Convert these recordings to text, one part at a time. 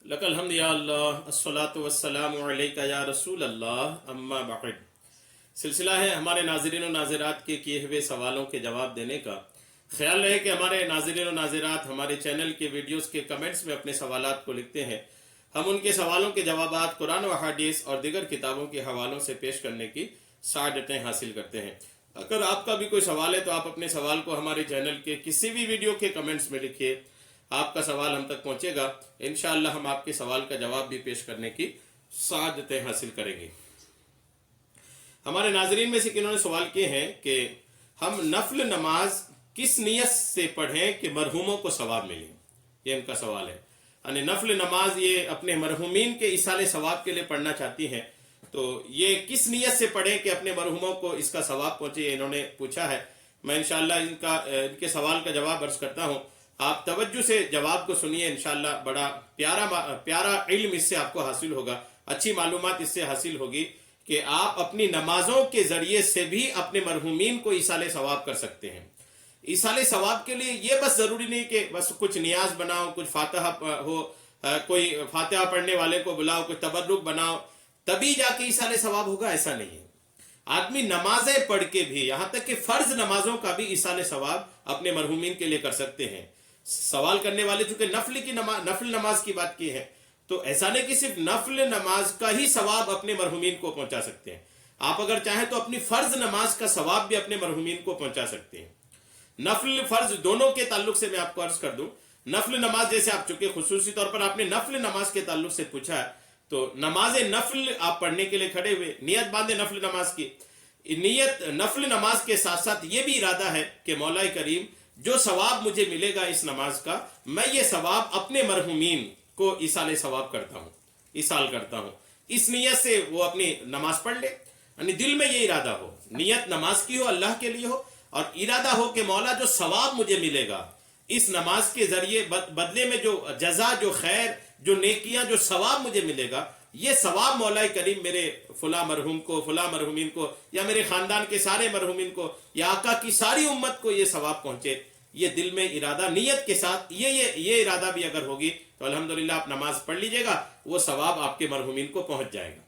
लकल हम्द या अल्लाह अस्सलातु वस्सलामु अलैका या रसूल अल्लाह अम्मा बाद। सिलसिला है हमारे नाज़रीन और नाज़रात के किए हुए सवालों के जवाब देने का। ख्याल रहे कि हमारे नाज़रीन और नाज़रात हमारे चैनल के वीडियोस के कमेंट्स में अपने सवालात को लिखते हैं। हम उनके सवालों के जवाबात कुरान व हदीस और दीगर किताबों के हवालों से पेश करने की सआदतें हासिल करते हैं। अगर आपका भी कोई सवाल है तो आप अपने सवाल को हमारे चैनल के किसी भी वीडियो के कमेंट्स में लिखिए। आपका सवाल हम तक पहुंचेगा, इंशाअल्लाह हम आपके सवाल का जवाब भी पेश करने की सआदतें हासिल करेंगे। हमारे नाजरीन में से किन्होंने सवाल किए हैं कि हम नफल नमाज किस नियत से पढ़ें कि मरहूमों को सवाब मिले। ये इनका सवाल है। यानी नफल नमाज ये अपने मरहूमीन के इसाले सवाब के लिए पढ़ना चाहती हैं, तो ये किस नियत से पढ़ें कि अपने मरहूमों को इसका सवाब पहुंचे, इन्होंने पूछा है। मैं इंशाअल्लाह इनके सवाल का जवाब अर्ज करता हूँ। आप तवज्जो से जवाब को सुनिए, इंशाअल्लाह बड़ा प्यारा इल्म इससे आपको हासिल होगा, अच्छी मालूमात इससे हासिल होगी कि आप अपनी नमाजों के जरिए से भी अपने मरहूमीन को इसाले सवाब कर सकते हैं। इसाले सवाब के लिए ये बस जरूरी नहीं कि बस कुछ नियाज बनाओ, कुछ फातिहा हो, कोई फातिहा पढ़ने वाले को बुलाओ, कोई तबर्रुक बनाओ तभी जाके इसाले सवाब होगा, ऐसा नहीं है। आदमी नमाजें पढ़ के भी, यहाँ तक कि फर्ज नमाजों का भी इसाले सवाब अपने मरहूमीन के लिए कर सकते हैं। सवाल करने वाले चूंकि नफल नमाज की बात की है, तो ऐसा नहीं कि सिर्फ नफल नमाज का ही सवाब अपने मरहूमीन को पहुंचा सकते हैं। आप अगर चाहें तो अपनी फर्ज नमाज का सवाब भी अपने मरहूमीन को पहुंचा सकते हैं। नफल फर्ज दोनों के ताल्लुक से मैं आपको अर्ज कर दूं। नफल नमाज जैसे आप चूंकि खुसूसी तौर पर आपने नफल नमाज के ताल्लुक से पूछा है, तो नमाज नफल आप पढ़ने के लिए खड़े हुए नियत बांधे नफल नमाज की। नियत नफल नमाज के साथ साथ ये भी इरादा है कि मौला करीम जो सवाब मुझे मिलेगा इस नमाज का, मैं ये सवाब अपने मरहूमीन को इसाले सवाब करता हूँ, इसाल करता हूँ। इस नियत से वो अपनी नमाज पढ़ ले। यानी दिल में ये इरादा हो, नियत नमाज की हो, अल्लाह के लिए हो, और इरादा हो कि मौला जो सवाब मुझे मिलेगा इस नमाज के जरिए, बदले में जो जजा, जो खैर, जो नेकियां, जो सवाब मुझे मिलेगा, ये सवाब मौला करीम मेरे फुला मरहूम को, फुला मरहूमिन को, या मेरे खानदान के सारे मरहूमिन को, या आका की सारी उम्मत को ये सवाब पहुंचे। ये दिल में इरादा, नियत के साथ ये इरादा भी अगर होगी तो अल्हम्दुलिल्लाह आप नमाज पढ़ लीजिएगा, वो सवाब आपके मरहूमिन को पहुंच जाएगा।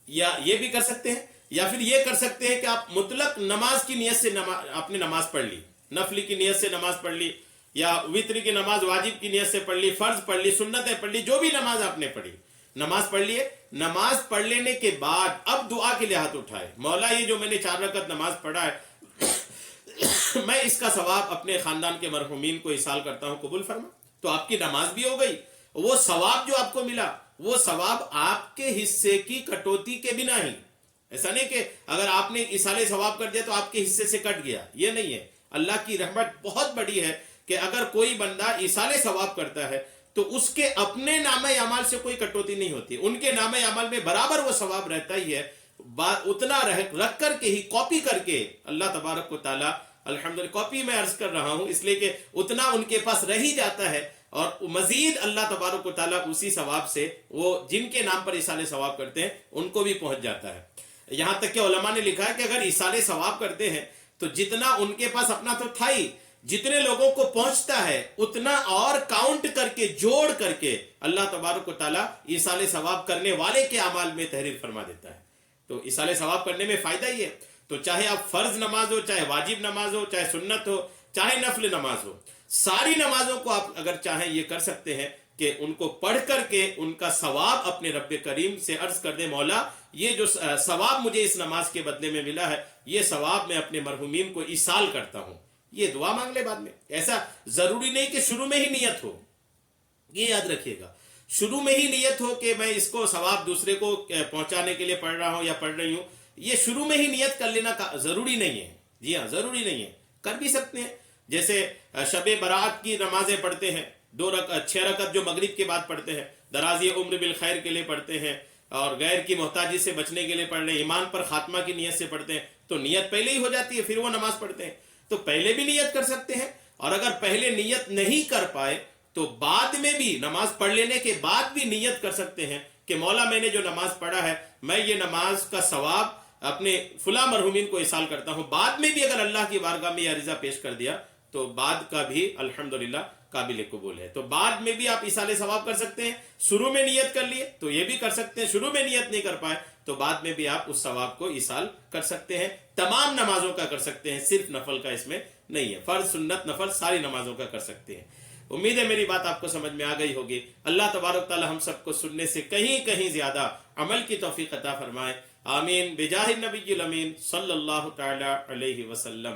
या ये भी कर सकते हैं, या फिर ये कर सकते हैं कि आप मुतलक नमाज की नियत से आपने नमाज पढ़ ली, नफली की नियत से नमाज पढ़ ली, या वित्र की नमाज वाजिब की नियत से पढ़ ली, फर्ज पढ़ ली, सुन्नतें पढ़ ली, जो भी नमाज आपने पढ़ी, नमाज पढ़ लिए। नमाज पढ़ लेने के बाद अब दुआ के लिए हाथ उठाए, मौला ये जो मैंने 4 रकत नमाज पढ़ा है मैं इसका सवाब अपने खानदान के मरहूमीन को इसाल करता हूं, कबूल फरमा। तो आपकी नमाज भी हो गई। वो सवाब जो आपको मिला, वो सवाब आपके हिस्से की कटौती के बिना ही। ऐसा नहीं कि अगर आपने इसाले सवाब कर दिया तो आपके हिस्से से कट गया, ये नहीं है। अल्लाह की रहमत बहुत बड़ी है कि अगर कोई बंदा इसाले सवाब करता है तो उसके अपने नामे अमाल से कोई कटौती नहीं होती, उनके नामे अमाल में बराबर वो सवाब रहता ही है। उतना रख करके ही, कॉपी करके अल्लाह तबारक व तआला, अल्हम्दुलिल्लाह कॉपी में अर्ज कर रहा हूं इसलिए कि उतना उनके पास रह ही जाता है, और मजीद अल्लाह तबारक व तआला उसी सवाब से वो जिनके नाम पर इसाले सवाब करते हैं उनको भी पहुंच जाता है। यहां तक कि उलमा ने लिखा है कि अगर इसाले सवाब करते हैं तो जितना उनके पास अपना तो था ही, जितने लोगों को पहुंचता है उतना और काउंट करके, जोड़ करके अल्लाह तबारक व तआला इसाले सवाब करने वाले के अमाल में तहरीर फरमा देता है। तो इसाले सवाब करने में फायदा ही है। तो चाहे आप फर्ज नमाज हो, चाहे वाजिब नमाज हो, चाहे सुन्नत हो, चाहे नफल नमाज हो, सारी नमाजों को आप अगर चाहें ये कर सकते हैं कि उनको पढ़ करके उनका सवाब अपने रब करीम से अर्ज कर दे, मौला ये जो सवाब मुझे इस नमाज के बदले में मिला है, ये सवाब मैं अपने मरहूमीन को इसाल करता हूं। ये दुआ मांग ले बाद में। ऐसा जरूरी नहीं कि शुरू में ही नियत हो, ये याद रखिएगा। शुरू में ही नियत हो कि मैं इसको सवाब दूसरे को पहुंचाने के लिए पढ़ रहा हूं या पढ़ रही हूं, ये शुरू में ही नियत कर लेना जरूरी नहीं है। जी हाँ, जरूरी नहीं है, कर भी सकते हैं। जैसे शबे बरात की नमाजें पढ़ते हैं, 6 रकत जो मगरिब के बाद पढ़ते हैं, दराजी उम्र बिल खैर के लिए पढ़ते हैं, और गैर की मोहताजी से बचने के लिए पढ़ रहे हैं, ईमान पर खात्मा की नियत से पढ़ते हैं, तो नियत पहले ही हो जाती है, फिर वो नमाज पढ़ते हैं। तो पहले भी नियत कर सकते हैं, और अगर पहले नियत नहीं कर पाए तो बाद में भी, नमाज पढ़ लेने के बाद भी नियत कर सकते हैं कि मौला मैंने जो नमाज पढ़ा है, मैं ये नमाज का सवाब अपने फुला मरहूमीन को इसाल करता हूं। बाद में भी अगर अल्लाह की बारगाह में यह रिजा पेश कर दिया तो बाद का भी अल्हम्दुलिल्लाह قابل قبول ہے۔ تو بعد میں بھی آپ ایصال ثواب کر سکتے ہیں، شروع میں نیت کر لیے تو یہ بھی کر سکتے ہیں، شروع میں نیت نہیں کر پائے تو بعد میں بھی آپ اس ثواب کو ایصال کر سکتے ہیں۔ تمام نمازوں کا کر سکتے ہیں، صرف نفل کا اس میں نہیں ہے، فرض سنت نفل ساری نمازوں کا کر سکتے ہیں۔ امید ہے میری بات آپ کو سمجھ میں آ گئی ہوگی۔ اللہ تبارک تعالی ہم سب کو سننے سے کہیں زیادہ عمل کی توفیق عطا فرمائے، آمین بجاہ النبی الامین صلی اللہ تعالی علیہ وسلم۔